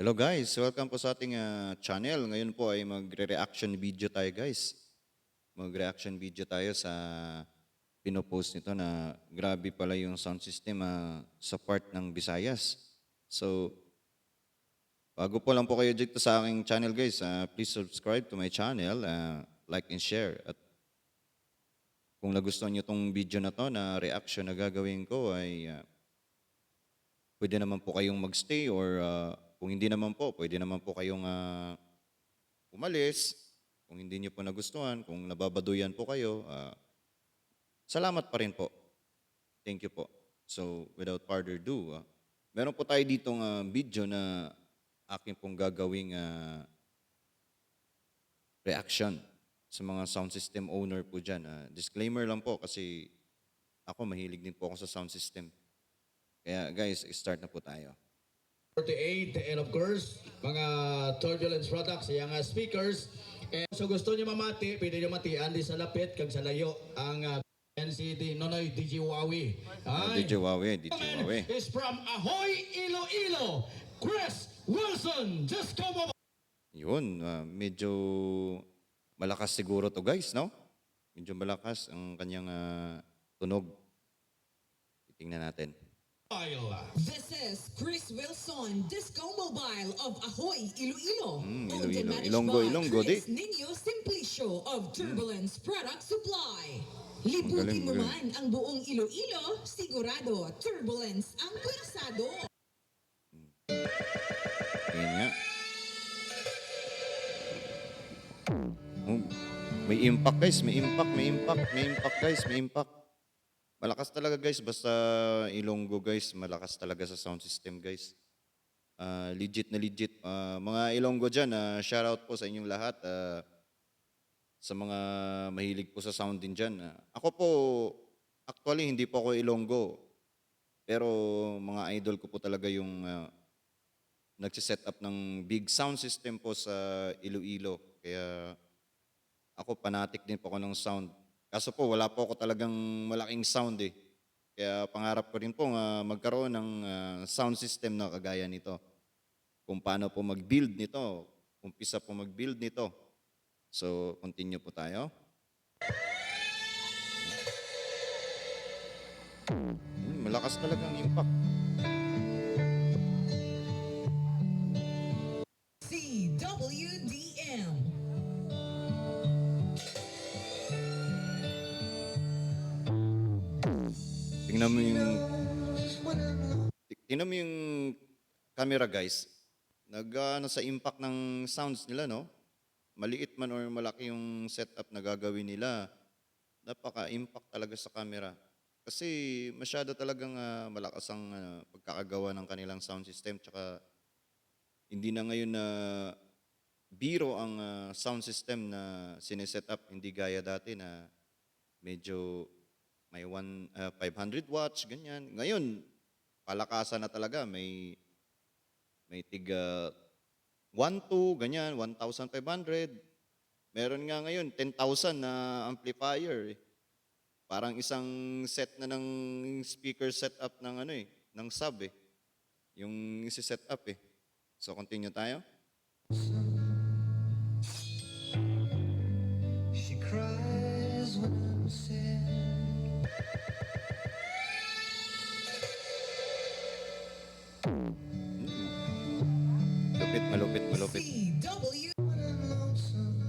Hello guys, welcome po sa ating channel. Ngayon po ay magre-reaction video tayo guys. Mag-reaction video tayo sa pinopost nito na grabe pala yung sound system sa part ng Visayas. So, bago po lang po kayo dito sa aking channel guys, please subscribe to my channel, like and share. At kung nagustuhan nyo tong video na to na reaction na gagawin ko ay pwede naman po kayong magstay or kung hindi naman po, pwede naman po kayong umalis. Kung hindi niyo po nagustuhan, kung nababaduyan po kayo, salamat pa rin po. Thank you po. So, without further ado, meron po tayo ditong video na aking pong gagawing reaction sa mga sound system owner po dyan. Disclaimer lang po kasi ako mahilig din po ako sa sound system. Kaya guys, start na po tayo. 48 and of course mga turbulence products yung speakers and so gusto niyo mamati pwede niyo matian di sa lapit kag sa layo ang NCT Nonoy DJ Wawi DJ Wawi is from Ahoy Iloilo, Chris Wilson. Just come over. Yun, medyo malakas siguro to guys, no? Medyo malakas ang kanyang tunog. Titingnan natin. This is Chris Wilson, Disco Mobile of Ahoy, Iloilo. Iloilo. Ilonggo, Chris Nino Simplicio of Turbulence Product Supply. Liputin mo man ang buong Iloilo, sigurado Turbulence ang pwersado. Ayan nga. Oh, may impact guys, may impact guys, may impact. Malakas talaga guys, basta Ilonggo guys, malakas talaga sa sound system guys. Legit na legit. Mga Ilonggo dyan, shoutout po sa inyong lahat. Sa mga mahilig po sa sound din dyan. Ako po, actually hindi po ako Ilonggo. Pero mga idol ko po talaga yung nagsiset up ng big sound system po sa Iloilo. Kaya ako fanatic din po ako ng sound. Kaso po, wala po ako talagang malaking sound eh. Kaya pangarap ko rin po magkaroon ng sound system na kagaya nito. Kung paano po mag-build nito, umpisa po mag-build nito. So, continue po tayo. Malakas talagang impact. CWDM. Tingnan mo yung camera guys. Sa impact ng sounds nila, no? Maliit man or malaki yung setup na gagawin nila, napaka-impact talaga sa camera. Kasi masyado talagang malakas ang pagkakagawa ng kanilang sound system. Tsaka hindi na ngayon na biro ang sound system na sineset up. Hindi gaya dati na medyo may 500 watts, ganyan. Ngayon, palakasan na talaga. May tig 1,2, ganyan, 1,500. Meron nga ngayon, 10,000 na amplifier. Parang isang set na ng speaker setup ng ng sub eh. Yung isi-set up eh. So, continue tayo. She cries when I'm sad. Malupit. CW. When I'm lonesome.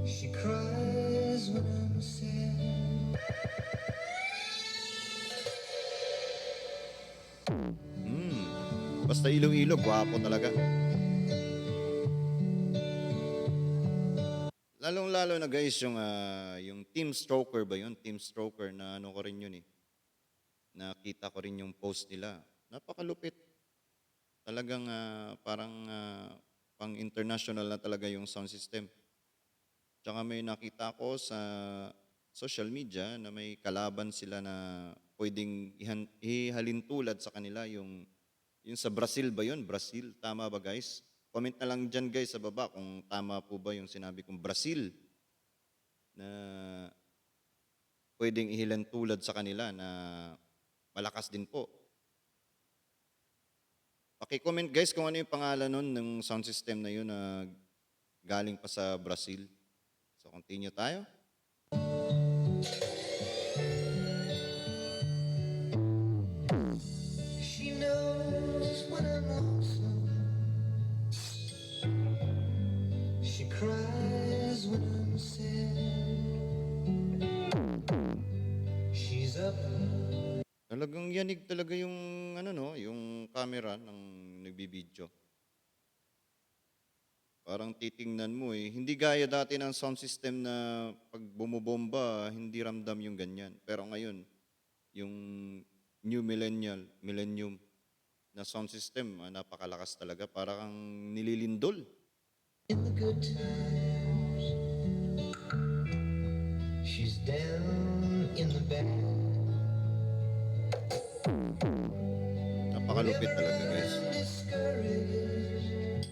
She cries when I'm sad. Basta Iloilo, gwapo talaga. Lalong-lalo na guys, yung Team Stroker ba yun? Team Stroker na ano ko rin yun eh. Nakita ko rin yung post nila. Napakalupit. Talagang parang pang international na talaga yung sound system. Tsaka may nakita ko sa social media na may kalaban sila na pwedeng ihalin tulad sa kanila yung sa Brazil ba yun? Brazil, tama ba guys? Comment na lang dyan guys sa baba kung tama po ba yung sinabi kong Brazil na pwedeng ihilan tulad sa kanila na malakas din po. Paki-comment guys kung ano yung pangalan nun ng sound system na yun na galing pa sa Brazil. So continue tayo. She knows when I'm lonesome. She cries when I'm sad. She's up. Talagang yanig talaga yung ano no, yung camera ng nagbibideo. Parang titingnan mo eh. Hindi gaya dati ng sound system na pag bumubomba, hindi ramdam yung ganyan. Pero ngayon, yung millennium na sound system, napakalakas talaga. Parang nililindol. In the good times, she's down in the bad. Napakalupit talaga guys. Discouraged,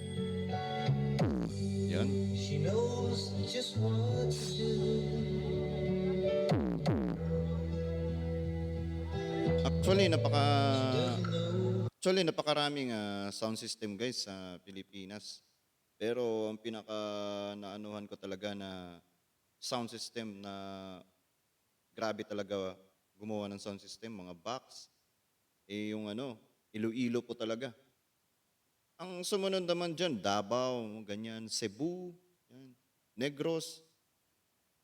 Yan. she knows just what to do. Actually, napakaraming sound system guys sa Pilipinas. Pero ang pinaka naanuhan ko talaga na sound system na grabe talaga gumawa ng sound system, mga box, eh yung ano, Iloilo po talaga. Ang sumunod naman dyan, Davao, ganyan, Cebu, yan, Negros,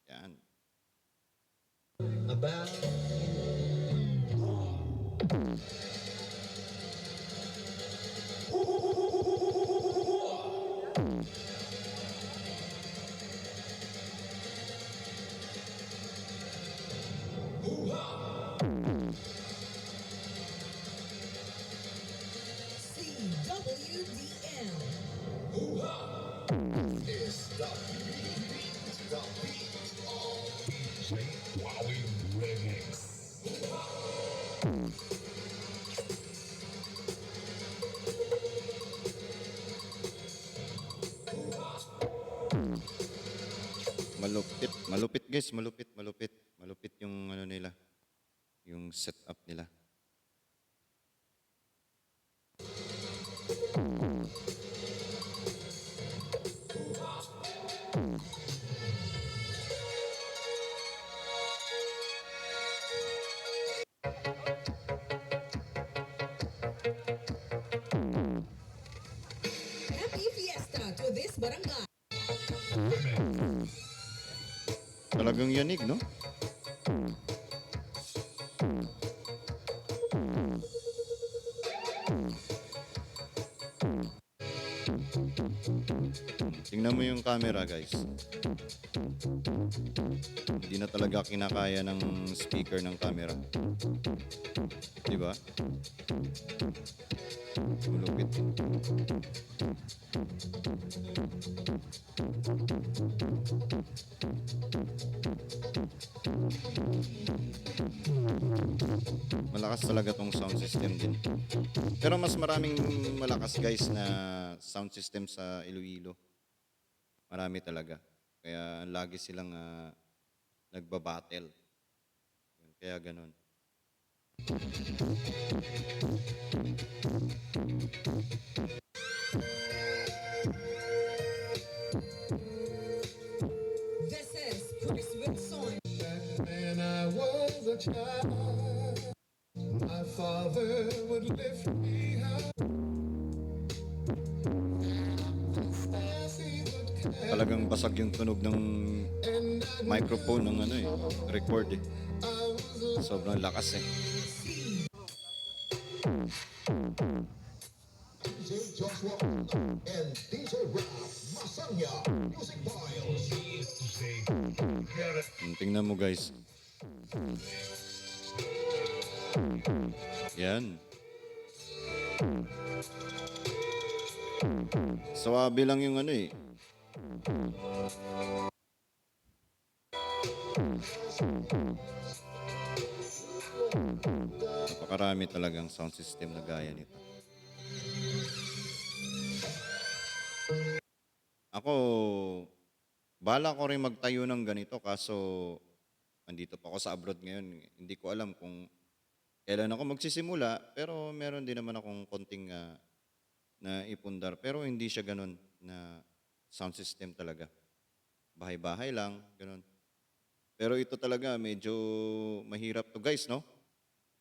yan. About CWDM. Malupit guys, malupit yung ano nila, yung setup nila. Happy Fiesta to this barangay. Talagang yanig, no? Tingnan mo yung camera, guys. Hindi na talaga kinakaya ng speaker ng camera. Di ba? Malupit. Malakas talaga tong sound system din. Pero mas maraming malakas guys na sound system sa Iloilo. Marami talaga. Kaya lagi silang nagbabattle. Kaya ganon. This is Chris Wilson. When I was a child, my father would lift me up. As he would carry Talagang basag yung tunog ng and I microphone ng ano record eh. was Sobrang lakas eh. DJ Joshua and DJ Rap Masanya Music Files. Tingnan mo guys. Yan. Sawabi lang yung ano eh. Napakarami talagang sound system na gaya nito. Ako, bala ko rin magtayo ng ganito kaso andito pa ako sa abroad ngayon. Hindi ko alam kung kailan ako magsisimula pero meron din naman akong konting na ipundar. Pero hindi siya ganun na sound system talaga. Bahay-bahay lang, ganun. Pero ito talaga medyo mahirap to guys, no?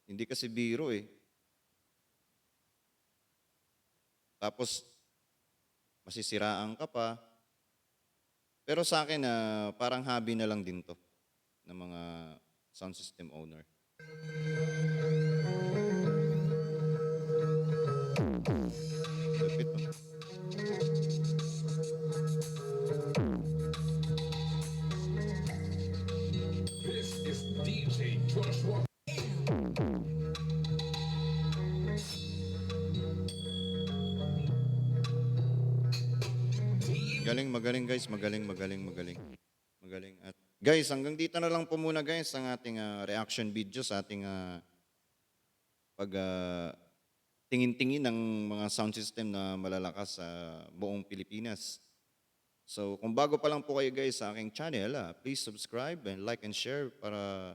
Hindi kasi biro eh. Tapos masisiraan ka pa. Pero sa akin parang hobby na lang din to ng mga sound system owner. Lupit, no? This is DJ Joshua. Galing, magaling guys, magaling. Magaling. At guys, hanggang dito na lang po muna guys ang ating reaction video sa ating pag tingin-tingin ng mga sound system na malalakas sa buong Pilipinas. So kung bago pa lang po kayo guys sa aking channel, please subscribe and like and share para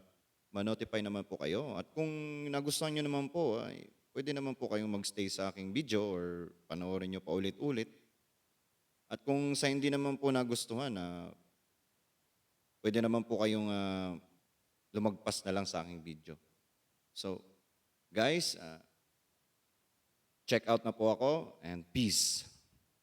ma-notify naman po kayo. At kung nagustuhan nyo naman po, ay pwede naman po kayong magstay sa aking video or panoorin nyo pa ulit-ulit. At kung sa hindi naman po nagustuhan, pwede naman po kayong lumagpas na lang sa aking video. So, guys, check out na po ako and peace.